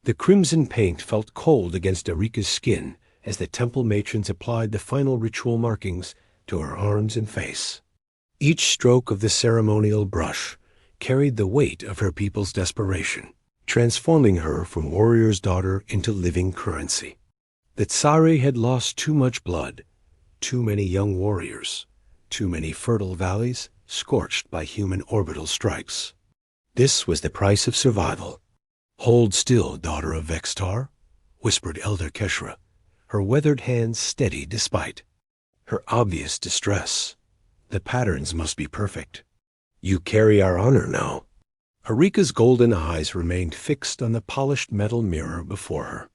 The crimson paint felt cold against Erika's skin as the temple matrons applied the final ritual markings to her arms and face. Each stroke of the ceremonial brush carried the weight of her people's desperation, transforming her from warrior's daughter into living currency. The Tsari had lost too much blood, too many young warriors, too many fertile valleys scorched by human orbital strikes. This was the price of survival. "Hold still, daughter of Vextar," whispered Elder Keshra, her weathered hands steady despite her obvious distress. "The patterns must be perfect. You carry our honor now." Erika's golden eyes remained fixed on the polished metal mirror before her.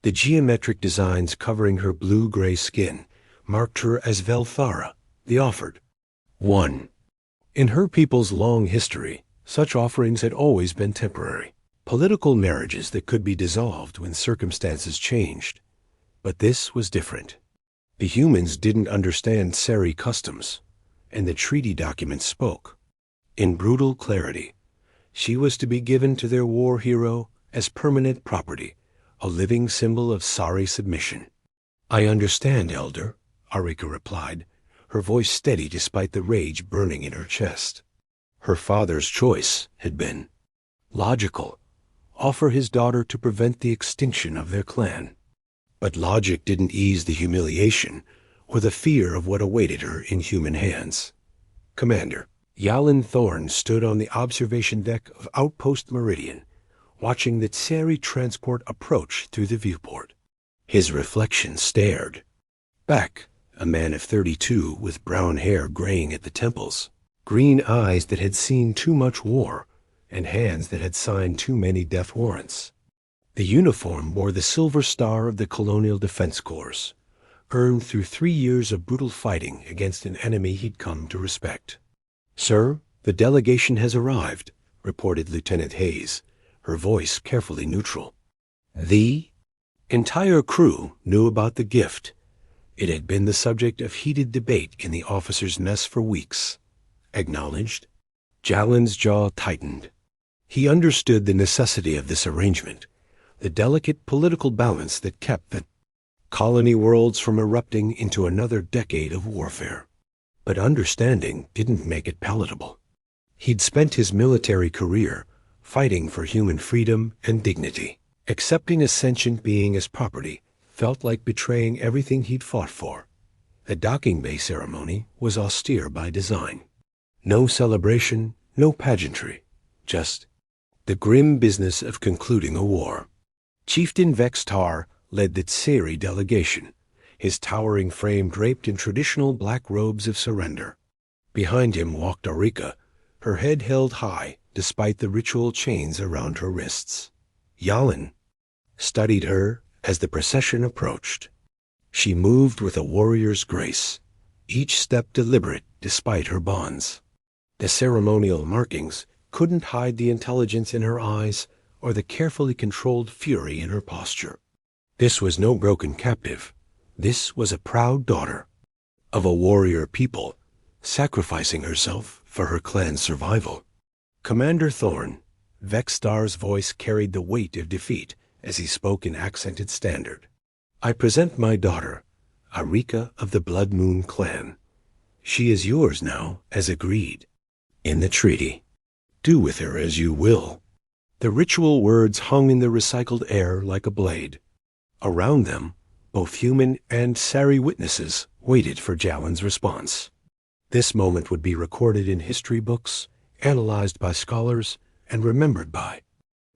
The geometric designs covering her blue-gray skin marked her as Velthara, the offered one. In her people's long history, such offerings had always been temporary, political marriages that could be dissolved when circumstances changed. But this was different. The humans didn't understand Sari customs, and the treaty documents spoke. In brutal clarity, she was to be given to their war hero as permanent property, a living symbol of Sari submission. "I understand, Elder," Erika replied, her voice steady despite the rage burning in her chest. Her father's choice had been logical: offer his daughter to prevent the extinction of their clan. But logic didn't ease the humiliation or the fear of what awaited her in human hands. Commander Yalin Thorne stood on the observation deck of Outpost Meridian, watching the Tsari transport approach through the viewport. His reflection stared. Back, a man of 32 with brown hair graying at the temples, green eyes that had seen too much war, and hands that had signed too many death warrants. The uniform bore the silver star of the Colonial Defense Corps, earned through 3 years of brutal fighting against an enemy he'd come to respect. "Sir, the delegation has arrived," reported Lieutenant Hayes, her voice carefully neutral. The entire crew knew about the gift. It had been the subject of heated debate in the officers' mess for weeks. Acknowledged. Jalen's jaw tightened. He understood the necessity of this arrangement, the delicate political balance that kept the colony worlds from erupting into another decade of warfare. But understanding didn't make it palatable. He'd spent his military career fighting for human freedom and dignity. Accepting a sentient being as property felt like betraying everything he'd fought for. The docking bay ceremony was austere by design. No celebration, no pageantry, just the grim business of concluding a war. Chieftain Vextar led the Tsari delegation, his towering frame draped in traditional black robes of surrender. Behind him walked Erika, her head held high despite the ritual chains around her wrists. Yalin studied her as the procession approached. She moved with a warrior's grace, each step deliberate despite her bonds. The ceremonial markings couldn't hide the intelligence in her eyes or the carefully controlled fury in her posture. This was no broken captive. This was a proud daughter of a warrior people, sacrificing herself for her clan's survival. Commander Thorne, Vextar's voice carried the weight of defeat as he spoke in accented standard. "I present my daughter, Erika of the Blood Moon clan. She is yours now, as agreed in the treaty. Do with her as you will." The ritual words hung in the recycled air like a blade. Around them, both human and Sari witnesses waited for Jalen's response. This moment would be recorded in history books, analyzed by scholars, and remembered by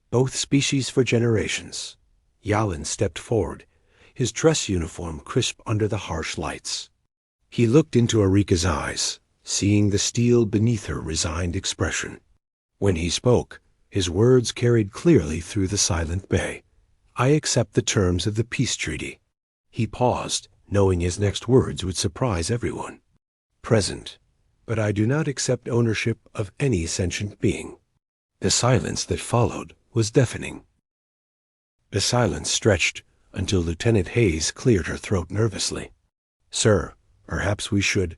both species for generations. Yalin stepped forward, his dress uniform crisp under the harsh lights. He looked into Erika's eyes, seeing the steel beneath her resigned expression. When he spoke, his words carried clearly through the silent bay. "I accept the terms of the peace treaty." He paused, knowing his next words would surprise everyone present. "But I do not accept ownership of any sentient being." The silence that followed was deafening. The silence stretched until Lieutenant Hayes cleared her throat nervously. "Sir, perhaps we should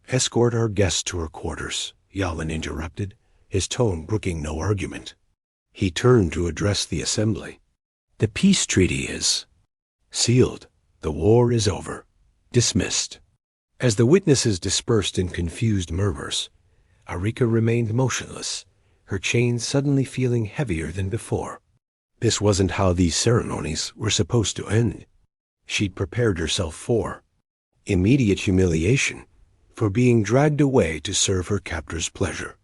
escort our guest to her quarters," Yalin interrupted, his tone brooking no argument. He turned to address the assembly. The peace treaty is sealed. The war is over. Dismissed. As the witnesses dispersed in confused murmurs, Arika remained motionless, her chains suddenly feeling heavier than before. This wasn't how these ceremonies were supposed to end. She'd prepared herself for immediate humiliation, for being dragged away to serve her captor's pleasure.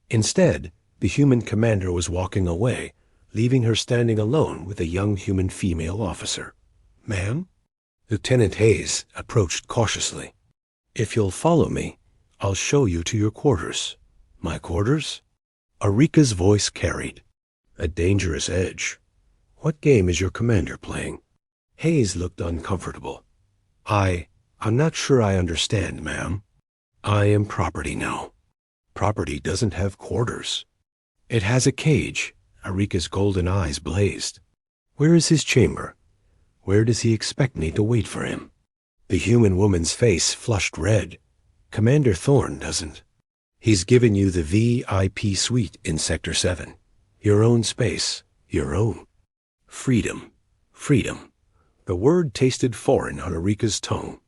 Instead, the human commander was walking away, leaving her standing alone with a young human female officer. "Ma'am?" Lieutenant Hayes approached cautiously. "If you'll follow me, I'll show you to your quarters." "My quarters?" Arika's voice carried a dangerous edge. "What game is your commander playing?" Hayes looked uncomfortable. I'm not sure I understand, ma'am." "I am property now." "Property doesn't have quarters." "It has a cage." Arika's golden eyes blazed. "Where is his chamber? Where does he expect me to wait for him?" The human woman's face flushed red. "Commander Thorne doesn't. He's given you the VIP suite in Sector 7. Your own space. Your own. Freedom. Freedom." The word tasted foreign on Arika's tongue.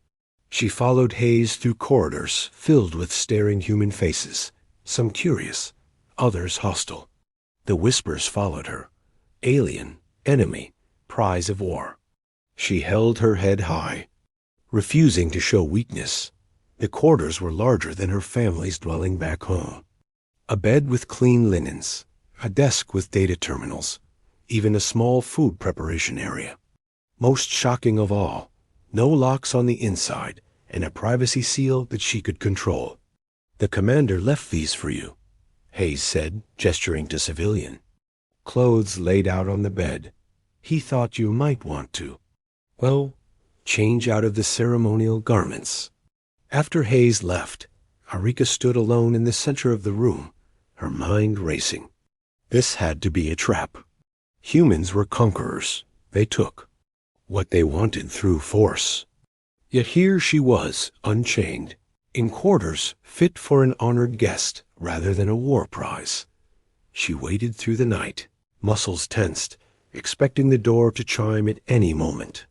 She followed Hayes through corridors filled with staring human faces, some curious, others hostile. The whispers followed her. Alien, enemy, prize of war. She held her head high, refusing to show weakness. The quarters were larger than her family's dwelling back home. A bed with clean linens, a desk with data terminals, even a small food preparation area. Most shocking of all, no locks on the inside, and a privacy seal that she could control. "The commander left these for you," Hayes said, gesturing to civilian. "Clothes laid out on the bed. He thought you might want to. Well, change out of the ceremonial garments." After Hayes left, Arika stood alone in the center of the room, her mind racing. This had to be a trap. Humans were conquerors. They took what they wanted through force. Yet here she was, unchained, in quarters fit for an honored guest rather than a war prize. She waited through the night, muscles tensed, expecting the door to chime at any moment.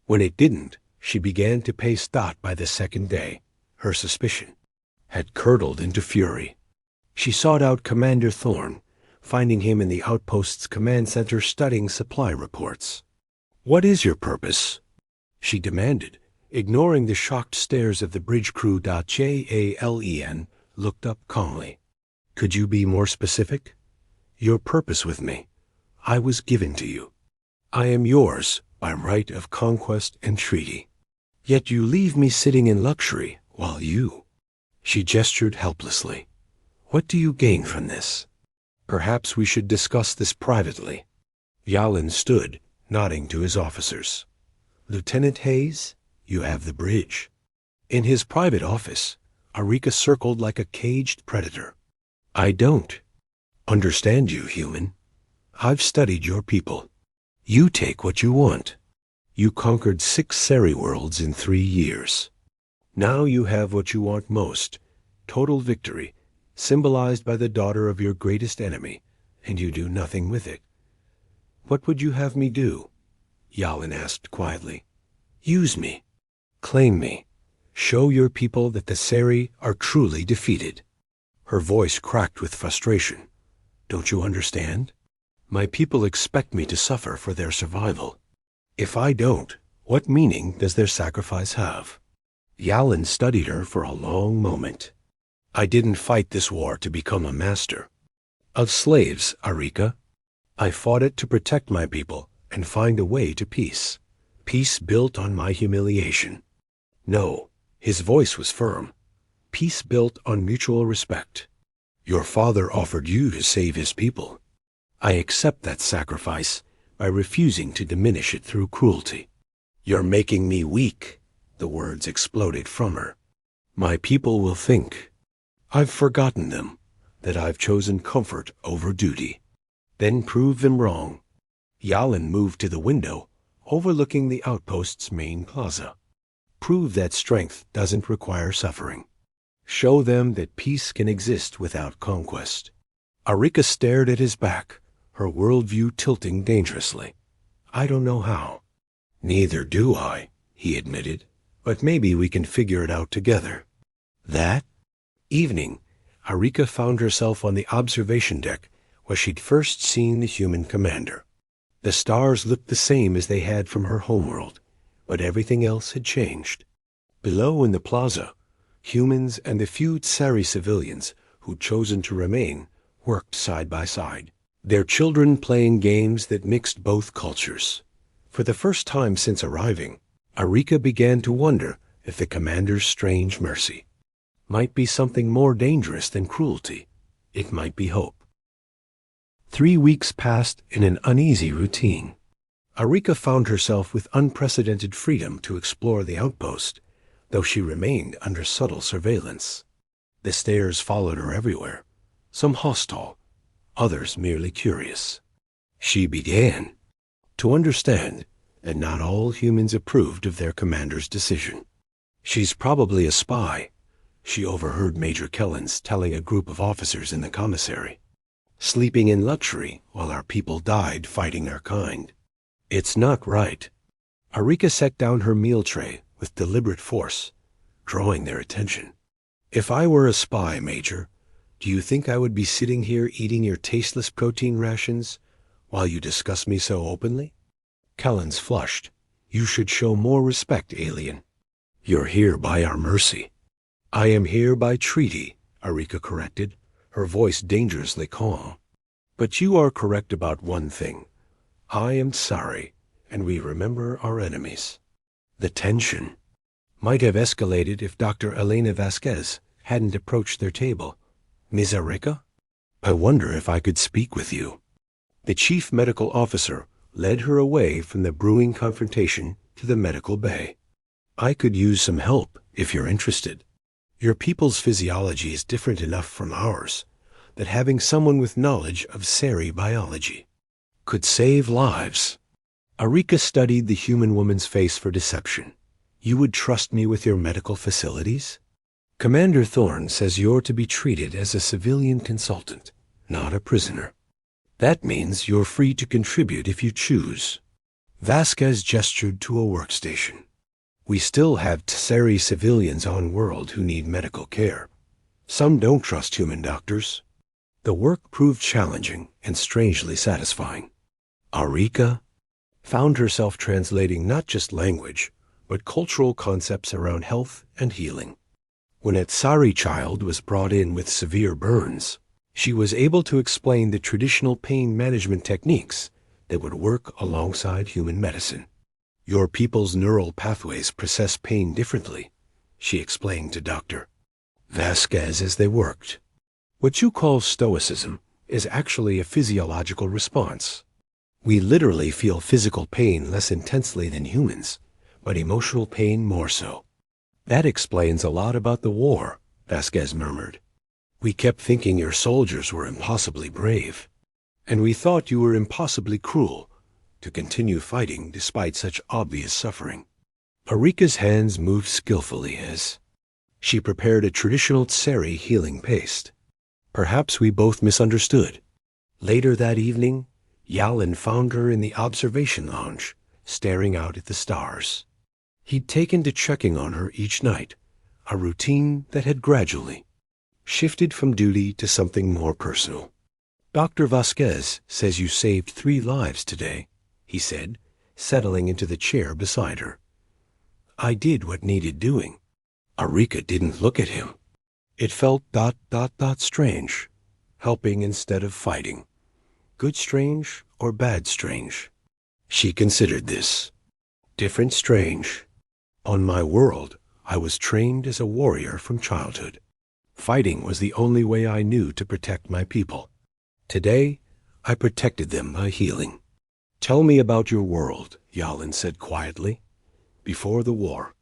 When it didn't, she began to pay stat by the second day. Her suspicion had curdled into fury. She sought out Commander Thorne, finding him in the outpost's command center studying supply reports. "What is your purpose?" she demanded, ignoring the shocked stares of the bridge crew. Jalen looked up calmly. "Could you be more specific?" "Your purpose with me. I was given to you. I am yours by right of conquest and treaty. Yet you leave me sitting in luxury while you—" She gestured helplessly. "What do you gain from this?" "Perhaps we should discuss this privately." Yalin stood, nodding to his officers. "Lieutenant Hayes, you have the bridge." In his private office, Arika circled like a caged predator. "I don't understand you, human. I've studied your people. You take what you want. You conquered 6 Seri worlds in 3 years. Now you have what you want most, total victory, symbolized by the daughter of your greatest enemy, and you do nothing with it." "What would you have me do?" Yalin asked quietly. "Use me. Claim me. Show your people that the Seri are truly defeated." Her voice cracked with frustration. "Don't you understand? My people expect me to suffer for their survival. If I don't, what meaning does their sacrifice have?" Yalin studied her for a long moment. "I didn't fight this war to become a master of slaves, Arika. I fought it to protect my people and find a way to peace. Peace built on my humiliation. No," his voice was firm. "Peace built on mutual respect. Your father offered you to save his people. I accept that sacrifice by refusing to diminish it through cruelty." "You're making me weak," the words exploded from her. "My people will think I've forgotten them, that I've chosen comfort over duty. Then prove them wrong." Yalin moved to the window, overlooking the outpost's main plaza. "Prove that strength doesn't require suffering. Show them that peace can exist without conquest." Arika stared at his back, her worldview tilting dangerously. I don't know how. Neither do I, he admitted, but maybe we can figure it out together. That evening, Arika found herself on the observation deck where she'd first seen the human commander. The stars looked the same as they had from her homeworld, but everything else had changed. Below in the plaza, humans and the few Tsari civilians who'd chosen to remain worked side by side, their children playing games that mixed both cultures. For the first time since arriving, Arika began to wonder if the commander's strange mercy might be something more dangerous than cruelty. It might be hope. 3 weeks passed in an uneasy routine. Arika found herself with unprecedented freedom to explore the outpost, though she remained under subtle surveillance. The stares followed her everywhere, some hostile, others merely curious. She began to understand that not all humans approved of their commander's decision. "She's probably a spy," she overheard Major Kellens telling a group of officers in the commissary. "Sleeping in luxury while our people died fighting our kind. It's not right." Arika set down her meal tray with deliberate force, drawing their attention. "If I were a spy, Major, do you think I would be sitting here eating your tasteless protein rations while you discuss me so openly?" Kellens flushed. "You should show more respect, alien. You're here by our mercy." "I am here by treaty," Arika corrected, her voice dangerously calm. "But you are correct about one thing. I am sorry, and we remember our enemies." The tension might have escalated if Dr. Elena Vasquez hadn't approached their table. "Ms. Arika, I wonder if I could speak with you." The chief medical officer led her away from the brewing confrontation to the medical bay. "I could use some help if you're interested. Your people's physiology is different enough from ours that having someone with knowledge of Sari biology could save lives." Arika studied the human woman's face for deception. "You would trust me with your medical facilities?" "Commander Thorne says you're to be treated as a civilian consultant, not a prisoner. That means you're free to contribute if you choose." Vasquez gestured to a workstation. "We still have Tsari civilians on world who need medical care. Some don't trust human doctors." The work proved challenging and strangely satisfying. Arika found herself translating not just language, but cultural concepts around health and healing. When a Tsari child was brought in with severe burns, she was able to explain the traditional pain management techniques that would work alongside human medicine. "Your people's neural pathways process pain differently," she explained to Dr. Vasquez as they worked. "What you call stoicism is actually a physiological response. We literally feel physical pain less intensely than humans, but emotional pain more so." "That explains a lot about the war," Vasquez murmured. "We kept thinking your soldiers were impossibly brave, and we thought you were impossibly cruel to continue fighting despite such obvious suffering." Arika's hands moved skillfully as she prepared a traditional Tsari healing paste. "Perhaps we both misunderstood." Later that evening, Yalin found her in the observation lounge, staring out at the stars. He'd taken to checking on her each night, a routine that had gradually shifted from duty to something more personal. "Dr. Vasquez says you saved 3 lives today," he said, settling into the chair beside her. "I did what needed doing." Arika didn't look at him. It felt ... strange, helping instead of fighting. Good strange or bad strange? She considered this. Different strange. On my world, I was trained as a warrior from childhood. Fighting was the only way I knew to protect my people. Today, I protected them by healing. "Tell me about your world," Yalin said quietly. "Before the war."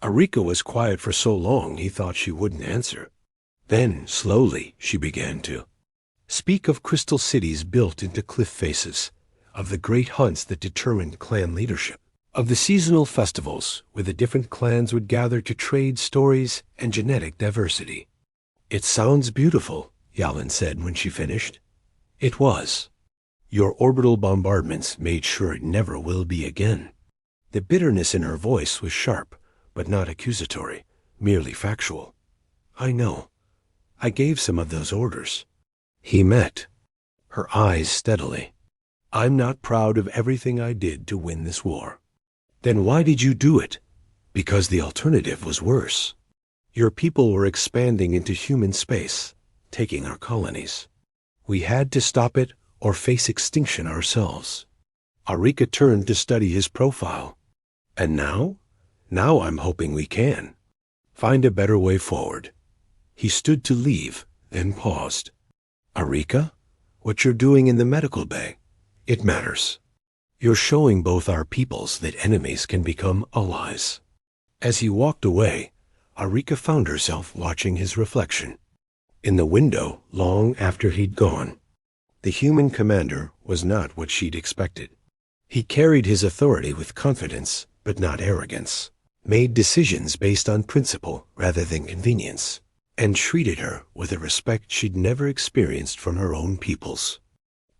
Arika was quiet for so long he thought she wouldn't answer. Then, slowly, she began to speak of crystal cities built into cliff faces, of the great hunts that determined clan leadership, of the seasonal festivals where the different clans would gather to trade stories and genetic diversity. "It sounds beautiful," Yalin said when she finished. It was. Your orbital bombardments made sure it never will be again. The bitterness in her voice was sharp, but not accusatory, merely factual. I know. I gave some of those orders. He met her eyes steadily. I'm not proud of everything I did to win this war. Then why did you do it? Because the alternative was worse. Your people were expanding into human space, taking our colonies. We had to stop it or face extinction ourselves. Arika turned to study his profile. And now? Now I'm hoping we can. Find a better way forward. He stood to leave, then paused. Arika? What you're doing in the medical bay? It matters. You're showing both our peoples that enemies can become allies. As he walked away, Arika found herself watching his reflection. In the window, long after he'd gone, the human commander was not what she'd expected. He carried his authority with confidence, but not arrogance, made decisions based on principle rather than convenience, and treated her with a respect she'd never experienced from her own peoples.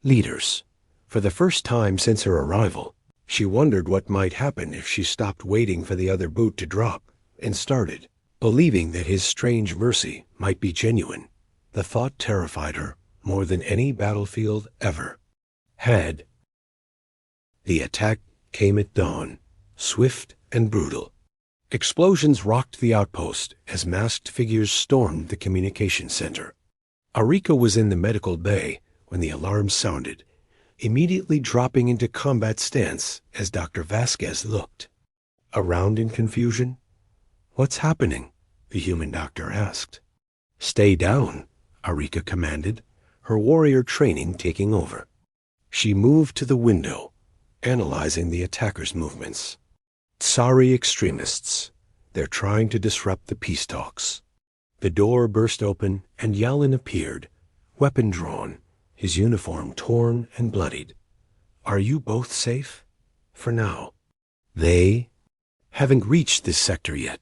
Leaders. For the first time since her arrival, she wondered what might happen if she stopped waiting for the other boot to drop and started, believing that his strange mercy might be genuine. The thought terrified her more than any battlefield ever had. The attack came at dawn, swift and brutal. Explosions rocked the outpost as masked figures stormed the communication center. Arika was in the medical bay when the alarm sounded, immediately dropping into combat stance as Dr. Vasquez looked. Around in confusion? What's happening? The human doctor asked. Stay down, Arika commanded, her warrior training taking over. She moved to the window, analyzing the attackers' movements. Sorry extremists. They're trying to disrupt the peace talks. The door burst open and Yalin appeared, weapon drawn, his uniform torn and bloodied. Are you both safe? For now. They haven't reached this sector yet.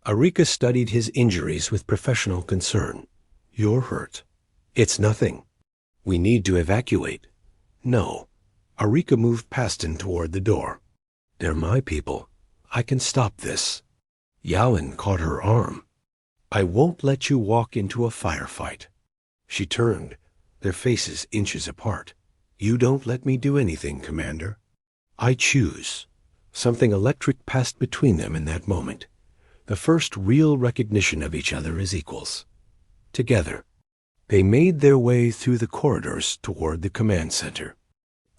Arika studied his injuries with professional concern. You're hurt. It's nothing. We need to evacuate. No. Arika moved past him toward the door. They're my people. I can stop this. Yalin caught her arm. I won't let you walk into a firefight. She turned, their faces inches apart. You don't let me do anything, Commander. I choose. Something electric passed between them in that moment. The first real recognition of each other as equals. Together, they made their way through the corridors toward the command center.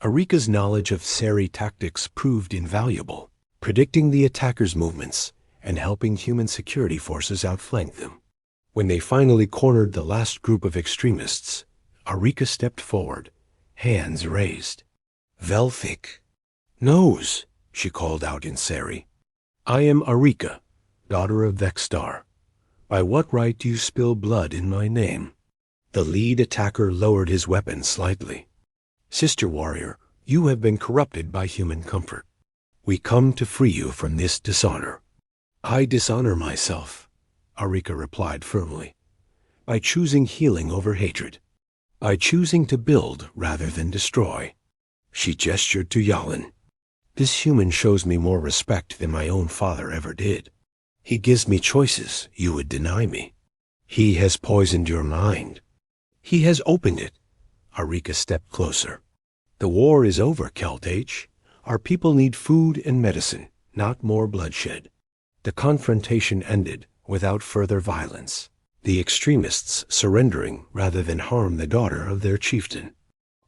Arika's knowledge of Sari tactics proved invaluable, predicting the attackers' movements and helping human security forces outflank them. When they finally cornered the last group of extremists, Arika stepped forward, hands raised. Velthik. Nose, she called out in Sari. I am Arika, daughter of Vexstar. By what right do you spill blood in my name? The lead attacker lowered his weapon slightly. Sister warrior, you have been corrupted by human comfort. We come to free you from this dishonor. I dishonor myself, Arika replied firmly, by choosing healing over hatred, by choosing to build rather than destroy. She gestured to Yalin. This human shows me more respect than my own father ever did. He gives me choices you would deny me. He has poisoned your mind. He has opened it. Arika stepped closer. The war is over, Keltage. Our people need food and medicine, not more bloodshed. The confrontation ended without further violence, the extremists surrendering rather than harm the daughter of their chieftain.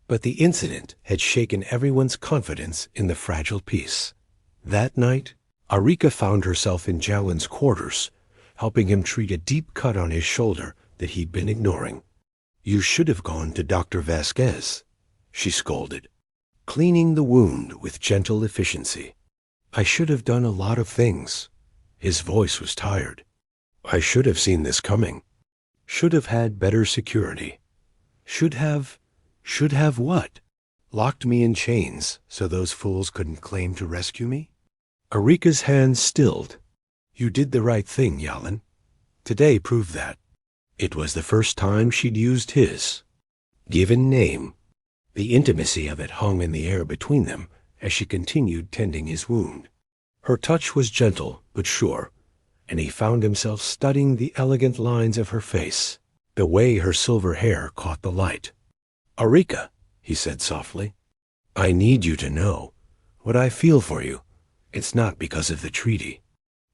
But the incident had shaken everyone's confidence in the fragile peace. That night, Arika found herself in Jalin's quarters, helping him treat a deep cut on his shoulder that he'd been ignoring. You should have gone to Dr. Vasquez, she scolded, cleaning the wound with gentle efficiency. I should have done a lot of things. His voice was tired. I should have seen this coming. Should have had better security. Should have what? Locked me in chains so those fools couldn't claim to rescue me? Arika's hands stilled. You did the right thing, Yalin. Today proved that. It was the first time she'd used his given name. The intimacy of it hung in the air between them as she continued tending his wound. Her touch was gentle but sure, and he found himself studying the elegant lines of her face, the way her silver hair caught the light. "Arika," he said softly, "I need you to know what I feel for you. It's not because of the treaty.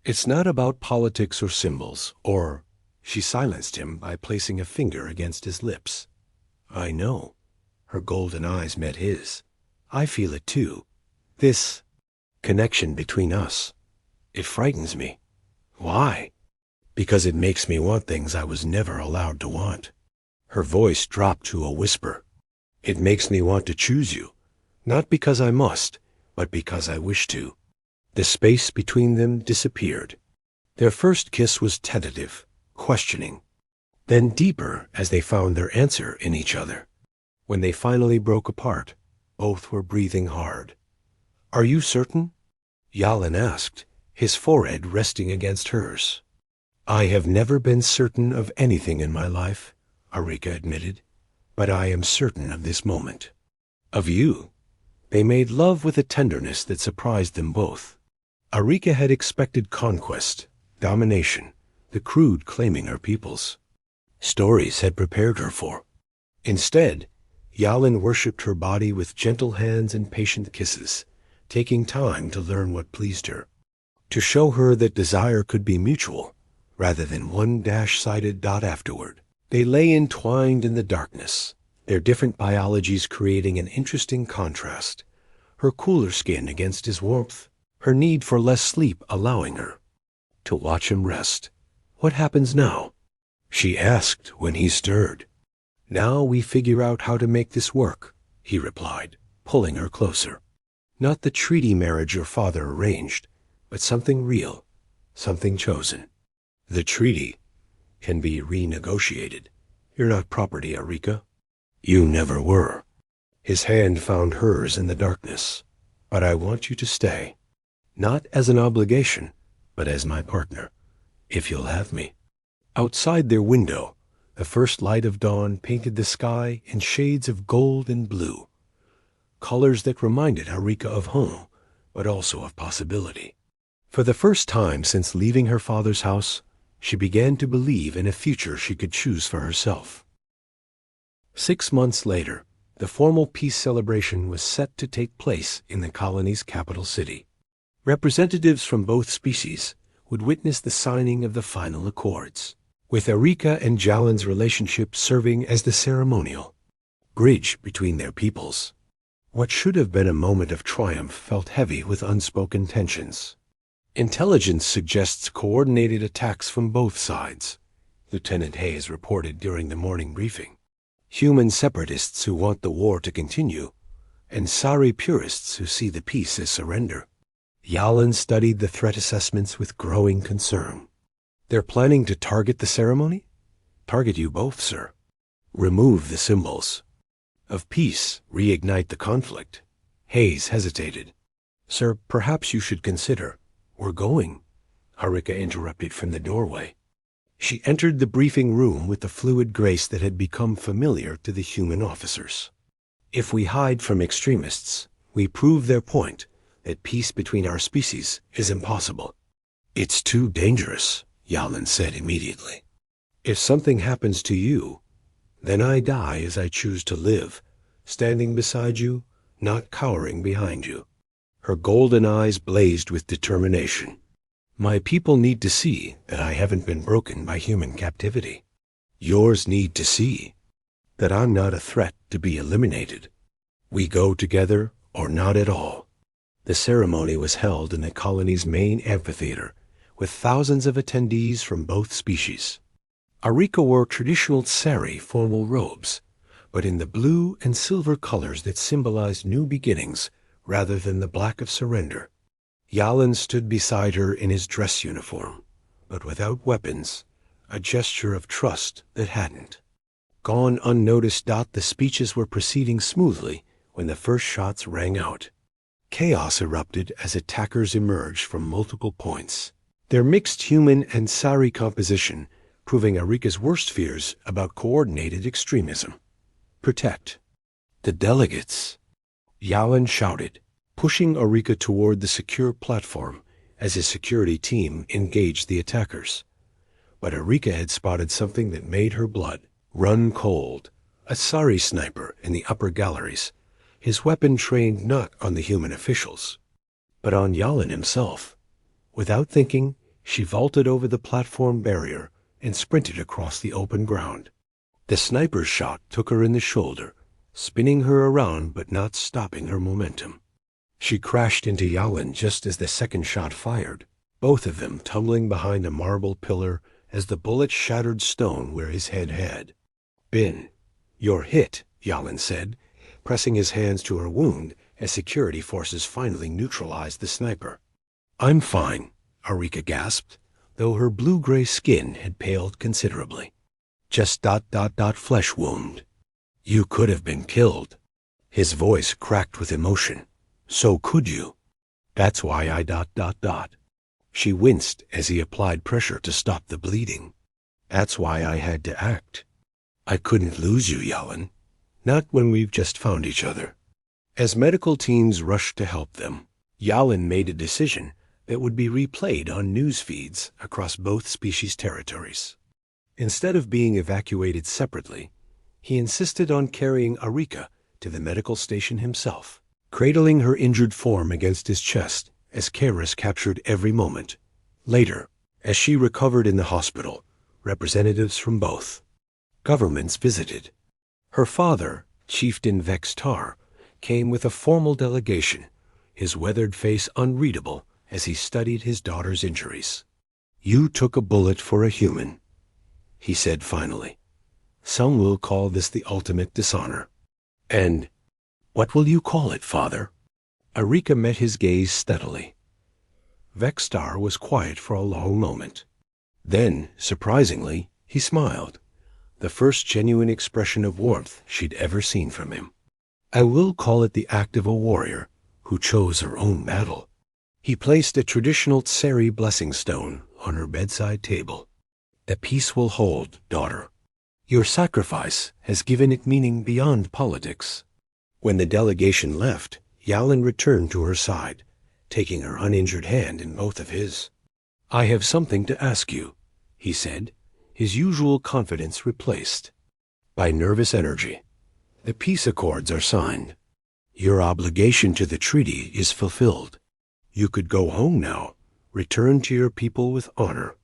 It's not about politics or symbols, or—" She silenced him by placing a finger against his lips. "I know." Her golden eyes met his. "I feel it too. This connection between us. It frightens me." "Why?" "Because it makes me want things I was never allowed to want." Her voice dropped to a whisper. "It makes me want to choose you, not because I must, but because I wish to." The space between them disappeared. Their first kiss was tentative, questioning, then deeper as they found their answer in each other. When they finally broke apart, both were breathing hard. "Are you certain?" Yalin asked, his forehead resting against hers. "I have never been certain of anything in my life," Arika admitted, "but I am certain of this moment. Of you." They made love with a tenderness that surprised them both. Arika had expected conquest, domination, the crude claiming her peoples. Stories had prepared her for. Instead, Yalin worshipped her body with gentle hands and patient kisses, taking time to learn what pleased her, to show her that desire could be mutual, rather than one dash-sided dot afterward. They lay entwined in the darkness, their different biologies creating an interesting contrast, her cooler skin against his warmth, her need for less sleep allowing her to watch him rest. "What happens now?" she asked when he stirred. "Now we figure out how to make this work," he replied, pulling her closer. "Not the treaty marriage your father arranged, but something real, something chosen. The treaty can be renegotiated. You're not property, Arika. You never were." His hand found hers in the darkness. "But I want you to stay, not as an obligation, but as my partner, if you'll have me." Outside their window, the first light of dawn painted the sky in shades of gold and blue, colors that reminded Arika of home, but also of possibility. For the first time since leaving her father's house, she began to believe in a future she could choose for herself. 6 months later, the formal peace celebration was set to take place in the colony's capital city. Representatives from both species would witness the signing of the final accords, with Arika and Jalin's relationship serving as the ceremonial bridge between their peoples. What should have been a moment of triumph felt heavy with unspoken tensions. "Intelligence suggests coordinated attacks from both sides," Lieutenant Hayes reported during the morning briefing. "Human separatists who want the war to continue, and Sari purists who see the peace as surrender." Yalin studied the threat assessments with growing concern. "They're planning to target the ceremony?" "Target you both, sir. Remove the symbols of peace, reignite the conflict." Hayes hesitated. "Sir, perhaps you should consider—" "We're going," Harika interrupted from the doorway. She entered the briefing room with the fluid grace that had become familiar to the human officers. "If we hide from extremists, we prove their point that peace between our species is impossible." "It's too dangerous," Yalin said immediately. "If something happens to you, then I die as I choose to live, standing beside you, not cowering behind you." Her golden eyes blazed with determination. "My people need to see that I haven't been broken by human captivity. Yours need to see that I'm not a threat to be eliminated. We go together or not at all." The ceremony was held in the colony's main amphitheater, with thousands of attendees from both species. Arika wore traditional sari formal robes, but in the blue and silver colors that symbolized new beginnings rather than the black of surrender. Yalin stood beside her in his dress uniform, but without weapons, a gesture of trust that hadn't gone unnoticed. The speeches were proceeding smoothly when the first shots rang out. Chaos erupted as attackers emerged from multiple points, their mixed human and Sari composition proving Arika's worst fears about coordinated extremism. "Protect," The delegates! Yalen shouted, pushing Arika toward the secure platform as his security team engaged the attackers. But Arika had spotted something that made her blood run cold. A Sari sniper in the upper galleries, his weapon trained not on the human officials, but on Yalen himself. Without thinking, she vaulted over the platform barrier and sprinted across the open ground. The sniper's shot took her in the shoulder, spinning her around but not stopping her momentum. She crashed into Yalen just as the second shot fired, both of them tumbling behind a marble pillar as the bullet shattered stone where his head had been. "You're hit," Yalen said, pressing his hands to her wound as security forces finally neutralized the sniper. "I'm fine," Arika gasped, though her blue-gray skin had paled considerably. "Just ... flesh wound." "You could have been killed." His voice cracked with emotion. "So could you. That's why I ... She winced as he applied pressure to stop the bleeding. "That's why I had to act. I couldn't lose you, Yalen. Not when we've just found each other." As medical teams rushed to help them, Yalen made a decision that would be replayed on news feeds across both species' territories. Instead of being evacuated separately, he insisted on carrying Arika to the medical station himself, cradling her injured form against his chest as Karis captured every moment. Later, as she recovered in the hospital, representatives from both governments visited. Her father, Chieftain Vextar, came with a formal delegation, his weathered face unreadable as he studied his daughter's injuries. "You took a bullet for a human," he said finally. "Some will call this the ultimate dishonor. And what will you call it, father?" Arika met his gaze steadily. Vextar was quiet for a long moment. Then, surprisingly, he smiled, the first genuine expression of warmth she'd ever seen from him. "I will call it the act of a warrior who chose her own battle." He placed a traditional Tseri blessing stone on her bedside table. "The peace will hold, daughter. Your sacrifice has given it meaning beyond politics." When the delegation left, Yalen returned to her side, taking her uninjured hand in both of his. "I have something to ask you," he said, his usual confidence replaced by nervous energy. "The peace accords are signed. Your obligation to the treaty is fulfilled. You could go home now, return to your people with honor."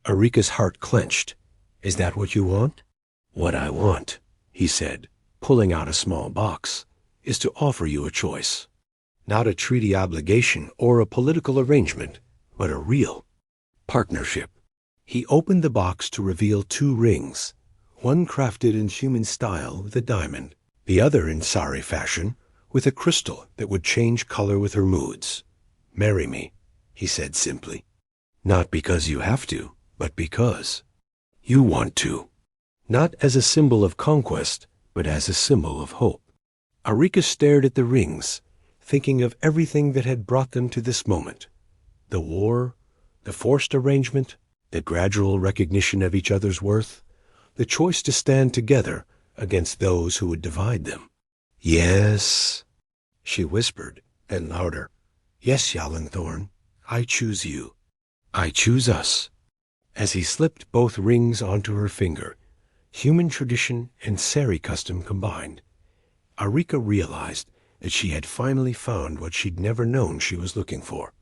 Arika's heart clenched. "Is that what you want?" "What I want," he said, pulling out a small box, "is to offer you a choice. Not a treaty obligation or a political arrangement, but a real partnership." He opened the box to reveal 2 rings, one crafted in human style with a diamond, the other in Sari fashion with a crystal that would change color with her moods. "Marry me," he said simply. "Not because you have to, but because you want to." Not as a symbol of conquest, but as a symbol of hope. Arika stared at the rings, thinking of everything that had brought them to this moment. The war, the forced arrangement, the gradual recognition of each other's worth, the choice to stand together against those who would divide them. "Yes," she whispered, and louder. "Yes, Yalen Thorn, I choose you. I choose us." As he slipped both rings onto her finger, human tradition and Sari custom combined, Arika realized that she had finally found what she'd never known she was looking for.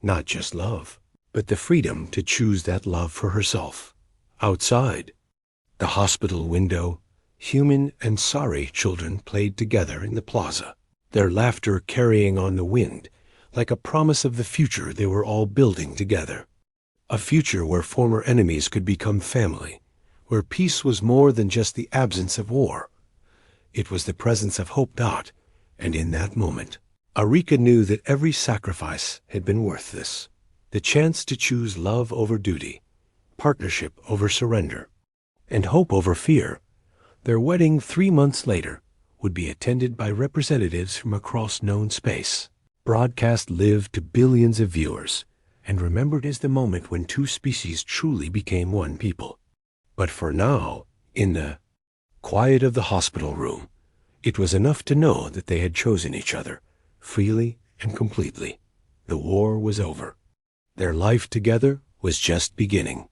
Not just love, but the freedom to choose that love for herself. Outside the hospital window, human and Sari children played together in the plaza, their laughter carrying on the wind like a promise of the future they were all building together. A future where former enemies could become family, where peace was more than just the absence of war. It was the presence of hope. And in that moment, Arika knew that every sacrifice had been worth this. The chance to choose love over duty, partnership over surrender, and hope over fear. Their wedding 3 months later would be attended by representatives from across known space. Broadcast lived to billions of viewers and remembered as the moment when 2 species truly became one people. But for now, in the quiet of the hospital room, It was enough to know that they had chosen each other, freely and completely. The war was over. Their life together was just beginning.